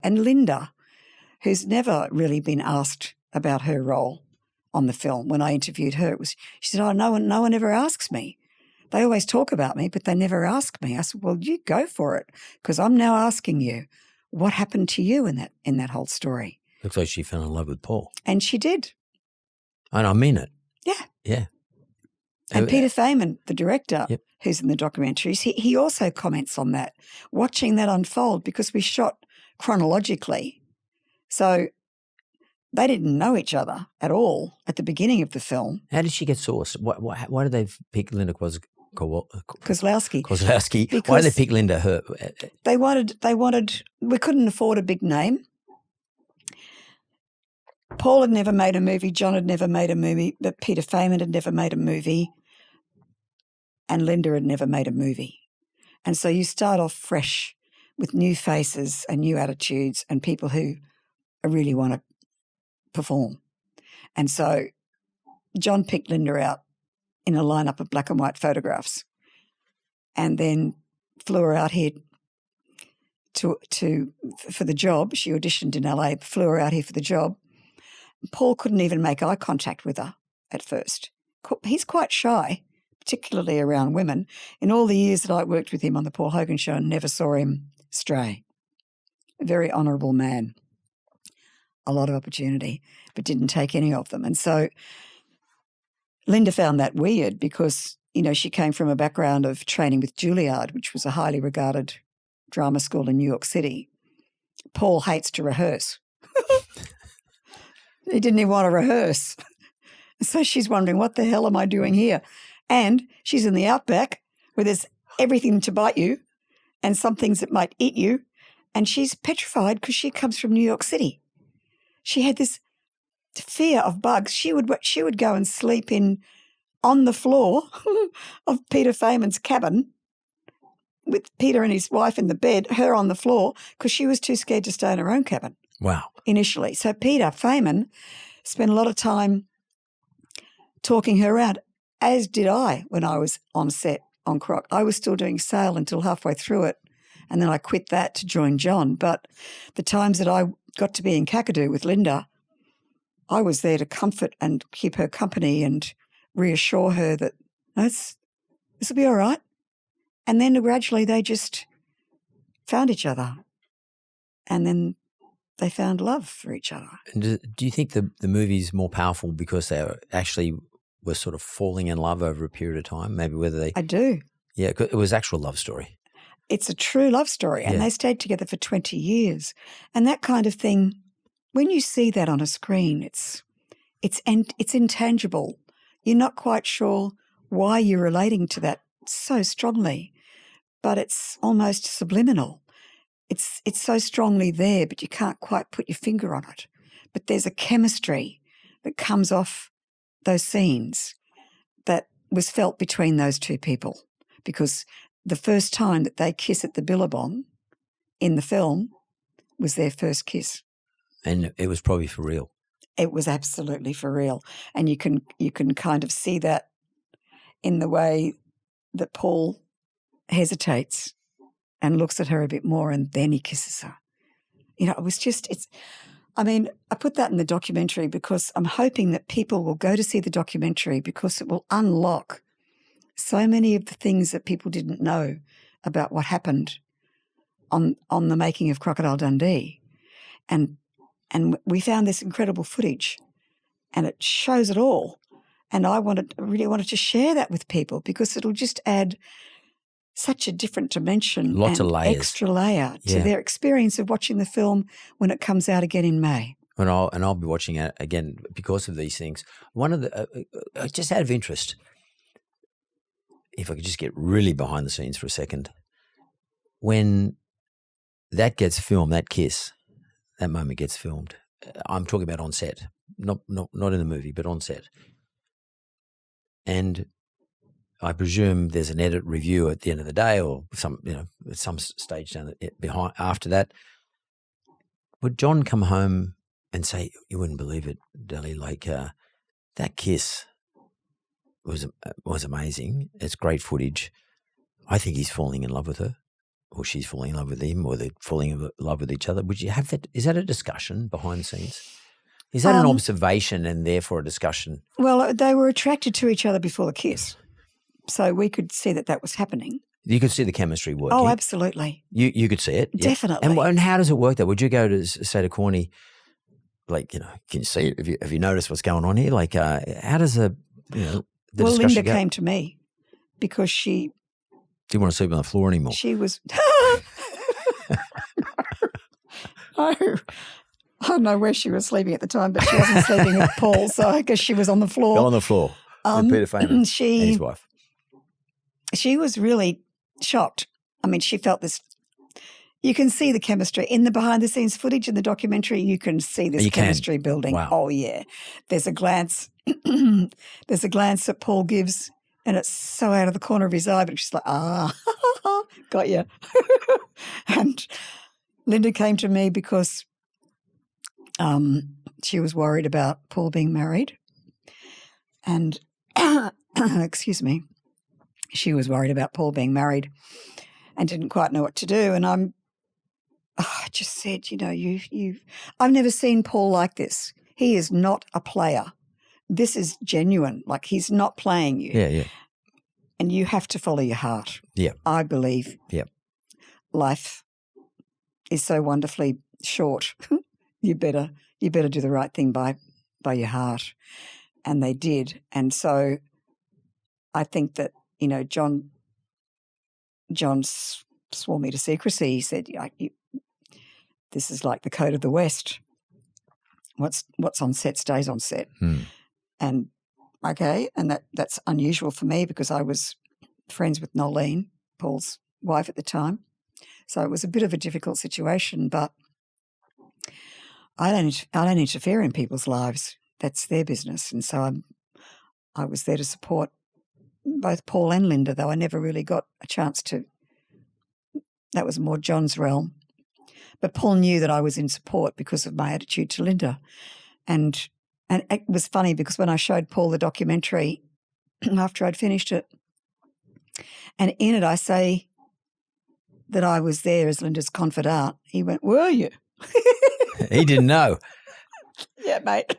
And Linda, who's never really been asked about her role on the film, when I interviewed her, she said, "Oh, no one ever asks me. They always talk about me, but they never ask me." I said, "Well, you go for it, because I'm now asking you, what happened to you in that whole story?" Looks like she fell in love with Paul. And she did. And I mean it. Yeah. Yeah. And Peter Feynman, the director, Yep. who's in the documentaries, he also comments on that, watching that unfold, because we shot chronologically. So they didn't know each other at all at the beginning of the film. How did she get sourced? Why did they pick Linda Kozlowski. Kozlowski. Why did they pick Linda? Her. They wanted. We couldn't afford a big name. Paul had never made a movie. John had never made a movie. But Peter Feynman had never made a movie. And Linda had never made a movie. And so you start off fresh with new faces and new attitudes and people who really want to perform. And so John picked Linda out in a lineup of black and white photographs, and then flew her out here for the job. She auditioned in LA, flew her out here for the job. Paul couldn't even make eye contact with her at first. He's quite shy, particularly around women. In all the years that I worked with him on the Paul Hogan show, I never saw him stray. A very honourable man. A lot of opportunity, but didn't take any of them. And so Linda found that weird because, she came from a background of training with Juilliard, which was a highly regarded drama school in New York City. Paul hates to rehearse. He didn't even want to rehearse. So she's wondering, what the hell am I doing here? And she's in the outback where there's everything to bite you and some things that might eat you. And she's petrified because she comes from New York City. She had this fear of bugs. She would go and sleep on the floor of Peter Feynman's cabin with Peter and his wife in the bed, her on the floor, because she was too scared to stay in her own cabin. Wow. Initially. So Peter Feynman spent a lot of time talking her around, as did I when I was on set on Croc. I was still doing Sail until halfway through it, and then I quit that to join John. But the times that I got to be in Kakadu with Linda, I was there to comfort and keep her company and reassure her that this will be all right. And then gradually they just found each other, and then they found love for each other. And do you think the movie's more powerful because they were sort of falling in love over a period of time? Maybe whether they... I do. Yeah, it was actual love story. It's a true love story, and they stayed together for 20 years. And that kind of thing, when you see that on a screen, it's intangible. You're not quite sure why you're relating to that so strongly, but it's almost subliminal. It's so strongly there, but you can't quite put your finger on it. But there's a chemistry that comes off those scenes that was felt between those two people, because the first time that they kiss at the Billabong in the film was their first kiss. And it was probably for real. It was absolutely for real. And you can kind of see that in the way that Paul hesitates and looks at her a bit more, and then he kisses her. It was just, I put that in the documentary because I'm hoping that people will go to see the documentary because it will unlock so many of the things that people didn't know about what happened on the making of Crocodile Dundee. And we found this incredible footage, and it shows it all. And I really wanted to share that with people because it'll just add such a different dimension, lots and of layers, extra layer to their experience of watching the film when it comes out again in May. And I'll be watching it again because of these things. One of the just out of interest, if I could just get really behind the scenes for a second, when that gets filmed, that kiss, that moment gets filmed. I'm talking about on set, not in the movie, but on set. And I presume there's an edit review at the end of the day, or at some stage behind after that. Would John come home and say, "You wouldn't believe it, Deli, that kiss was amazing. It's great footage. I think he's falling in love with her"? or she's falling in love with him, or they're falling in love with each other, would you have that? Is that a discussion behind the scenes? Is that an observation and therefore a discussion? Well, they were attracted to each other before the kiss, so we could see that was happening. You could see the chemistry working. Oh, absolutely. You could see it? Definitely. Yeah. And how does it work, though? Would you go to say to Corny, like, can you see it? Have you noticed what's going on here? Like, how does the discussion Linda go? came to me because she didn't want to sleep on the floor anymore. She was I don't know where she was sleeping at the time, but she wasn't sleeping with Paul, so I guess she was on the floor. On the floor with Peter Feynman and his wife. She was really shocked. I mean, she felt this. You can see the chemistry in the behind-the-scenes footage in the documentary. You can see this chemistry building. Wow. Oh yeah, there's a glance. There's a glance that Paul gives, and it's so out of the corner of his eye, but she's like, got you. And Linda came to me because she was worried about Paul being married, and excuse me, she was worried about Paul being married and didn't quite know what to do. And I just said, I've never seen Paul like this. He is not a player. This is genuine. Like, he's not playing you. Yeah. And you have to follow your heart. Yeah. I believe. Yeah. Life is so wonderfully short. You better do the right thing by your heart. And they did. And so I think that, John swore me to secrecy. He said, this is like the code of the West. What's on set stays on set. And okay, and that's unusual for me because I was friends with Nolene, Paul's wife at the time. So it was a bit of a difficult situation, but I don't interfere in people's lives. That's their business. And so I was there to support both Paul and Linda, though I never really got a chance to. That was more John's realm. But Paul knew that I was in support because of my attitude to Linda. And it was funny because when I showed Paul the documentary after I'd finished it, and in it I say that I was there as Linda's confidant, he went, "Were you?" He didn't know. Yeah, mate.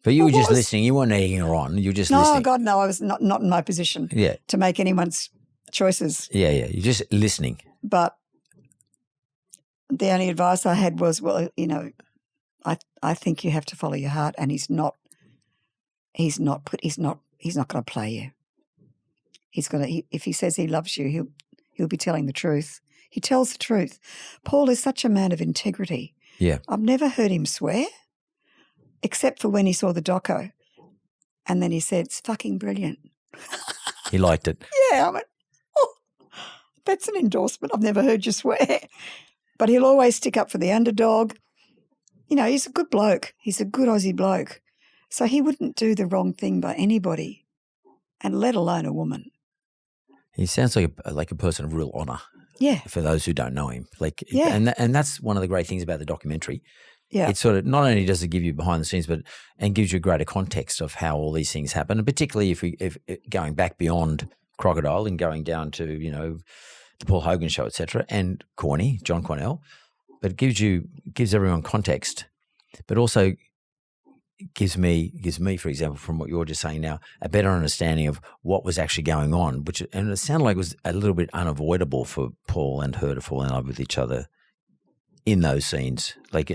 But you were just listening. You weren't egging her on. You were just listening. No, God, no. I was not in my position to make anyone's choices. Yeah. You're just listening. But the only advice I had was, well, I think you have to follow your heart, and he's not going to play you. If he says he loves you, he'll be telling the truth. He tells the truth. Paul is such a man of integrity. Yeah. I've never heard him swear, except for when he saw the doco, and then he said, "It's fucking brilliant." He liked it. Yeah, I went, "Oh, that's an endorsement. I've never heard you swear." But he'll always stick up for the underdog. He's a good bloke. He's a good Aussie bloke. So he wouldn't do the wrong thing by anybody, and let alone a woman. He sounds like a person of real honour. Yeah. For those who don't know him. Yeah. And that's one of the great things about the documentary. Yeah. It's sort of, not only does it give you behind the scenes, and gives you a greater context of how all these things happen. And particularly if going back beyond Crocodile and going down to, the Paul Hogan show, etc., and John Cornell. But it gives everyone context, but also gives me, for example, from what you're just saying now, a better understanding of what was actually going on, and it sounded like it was a little bit unavoidable for Paul and her to fall in love with each other in those scenes. Like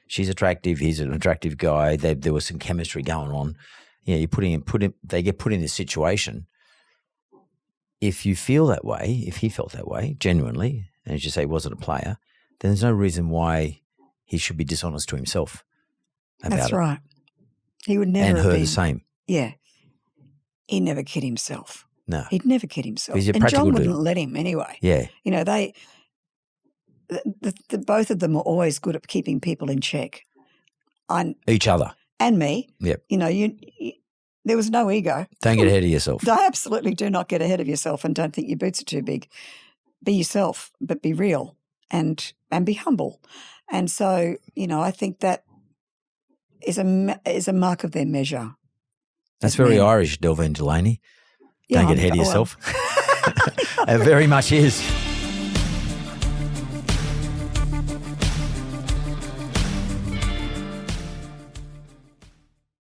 she's attractive, he's an attractive guy. There was some chemistry going on. They get put in this situation. If you feel that way, if he felt that way genuinely, and as you say, wasn't a player, then there's no reason why he should be dishonest to himself about it. That's right. He would never and have her been, the same. Yeah. He never kid himself. No. He'd never kid himself. He's a and practical John dude. wouldn't let him anyway. Yeah. Both of them are always good at keeping people in check. Each other. And me. Yep. There was no ego. Don't get ahead of yourself. Absolutely do not get ahead of yourself, and don't think your boots are too big. Be yourself, but be real and be humble. And so, I think that is a mark of their measure. That's very Irish, Delvene Delaney. Yeah, Don't get ahead of yourself. It very much is.